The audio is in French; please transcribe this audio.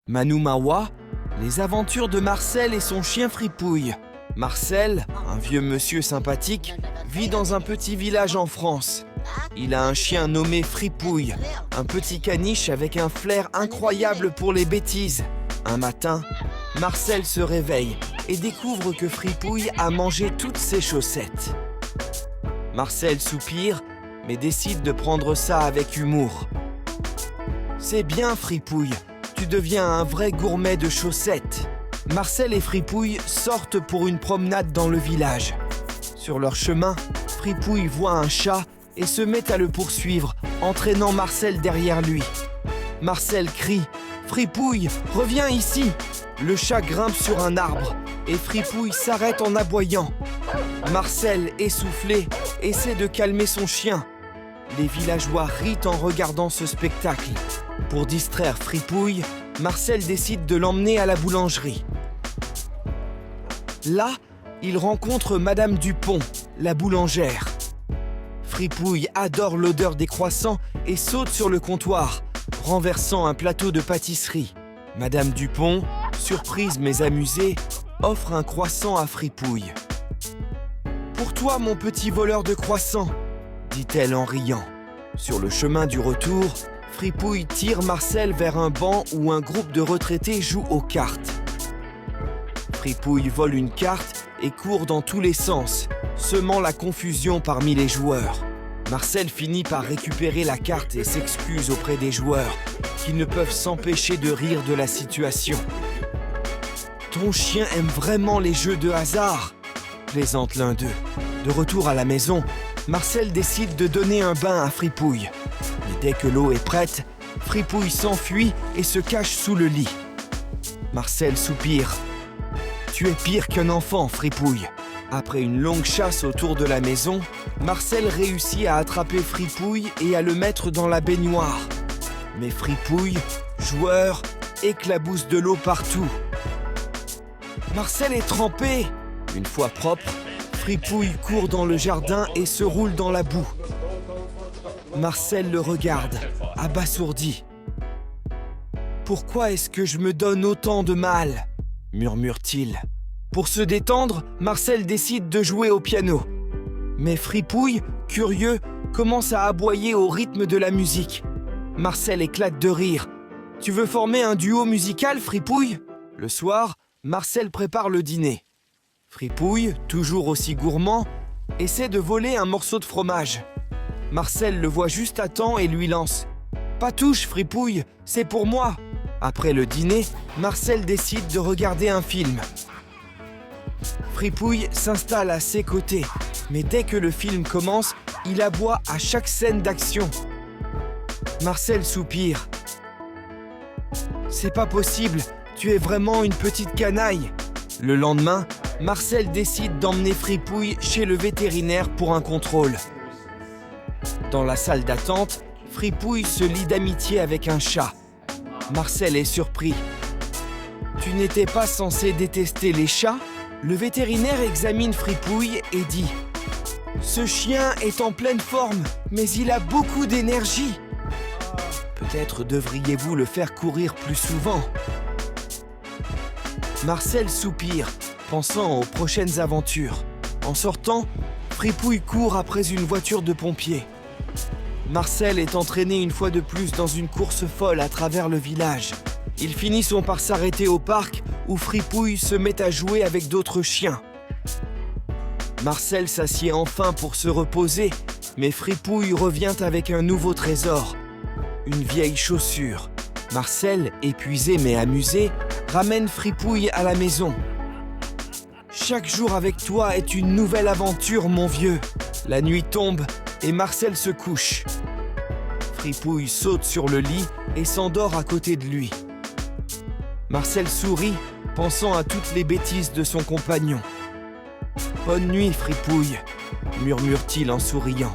Manumawa, les aventures de Marcel et son chien Fripouille. Marcel, un vieux monsieur sympathique, vit dans un petit village en France. Il a un chien nommé Fripouille, un petit caniche avec un flair incroyable pour les bêtises. Un matin, Marcel se réveille et découvre que Fripouille a mangé toutes ses chaussettes. Marcel soupire, mais décide de prendre ça avec humour. « C'est bien, Fripouille, tu deviens un vrai gourmet de chaussettes. » Marcel et Fripouille sortent pour une promenade dans le village. Sur leur chemin, Fripouille voit un chat et se met à le poursuivre, entraînant Marcel derrière lui. Marcel crie « Fripouille, reviens ici !» Le chat grimpe sur un arbre et Fripouille s'arrête en aboyant. Marcel, essoufflé, essaie de calmer son chien. Les villageois rient en regardant ce spectacle. Pour distraire Fripouille, Marcel décide de l'emmener à la boulangerie. Là, il rencontre Madame Dupont, la boulangère. Fripouille adore l'odeur des croissants et saute sur le comptoir, renversant un plateau de pâtisserie. Madame Dupont, surprise mais amusée, offre un croissant à Fripouille. « Pour toi, mon petit voleur de croissants !» dit-elle en riant. Sur le chemin du retour, Fripouille tire Marcel vers un banc où un groupe de retraités joue aux cartes. Fripouille vole une carte et court dans tous les sens, semant la confusion parmi les joueurs. Marcel finit par récupérer la carte et s'excuse auprès des joueurs, qui ne peuvent s'empêcher de rire de la situation. « Ton chien aime vraiment les jeux de hasard !» plaisante l'un d'eux. De retour à la maison, Marcel décide de donner un bain à Fripouille. Mais dès que l'eau est prête, Fripouille s'enfuit et se cache sous le lit. Marcel soupire. « Tu es pire qu'un enfant, Fripouille !» Après une longue chasse autour de la maison, Marcel réussit à attraper Fripouille et à le mettre dans la baignoire. Mais Fripouille, joueur, éclabousse de l'eau partout. Marcel est trempé. Une fois propre, Fripouille court dans le jardin et se roule dans la boue. Marcel le regarde, abasourdi. « Pourquoi est-ce que je me donne autant de mal ?» murmure-t-il. Pour se détendre, Marcel décide de jouer au piano. Mais Fripouille, curieux, commence à aboyer au rythme de la musique. Marcel éclate de rire. « Tu veux former un duo musical, Fripouille ?» Le soir, Marcel prépare le dîner. Fripouille, toujours aussi gourmand, essaie de voler un morceau de fromage. Marcel le voit juste à temps et lui lance « Pas touche, Fripouille, c'est pour moi !» Après le dîner, Marcel décide de regarder un film. Fripouille s'installe à ses côtés, mais dès que le film commence, il aboie à chaque scène d'action. Marcel soupire. « C'est pas possible, tu es vraiment une petite canaille !» Le lendemain, Marcel décide d'emmener Fripouille chez le vétérinaire pour un contrôle. Dans la salle d'attente, Fripouille se lie d'amitié avec un chat. Marcel est surpris. « Tu n'étais pas censé détester les chats ?» Le vétérinaire examine Fripouille et dit « Ce chien est en pleine forme, mais il a beaucoup d'énergie. Peut-être devriez-vous le faire courir plus souvent. » Marcel soupire, pensant aux prochaines aventures. En sortant, Fripouille court après une voiture de pompiers. Marcel est entraîné une fois de plus dans une course folle à travers le village. Ils finissent par s'arrêter au parc où Fripouille se met à jouer avec d'autres chiens. Marcel s'assied enfin pour se reposer, mais Fripouille revient avec un nouveau trésor, une vieille chaussure. Marcel, épuisé mais amusé, ramène Fripouille à la maison. « Chaque jour avec toi est une nouvelle aventure, mon vieux !» La nuit tombe et Marcel se couche. Fripouille saute sur le lit et s'endort à côté de lui. Marcel sourit, pensant à toutes les bêtises de son compagnon. « Bonne nuit, Fripouille !» murmure-t-il en souriant.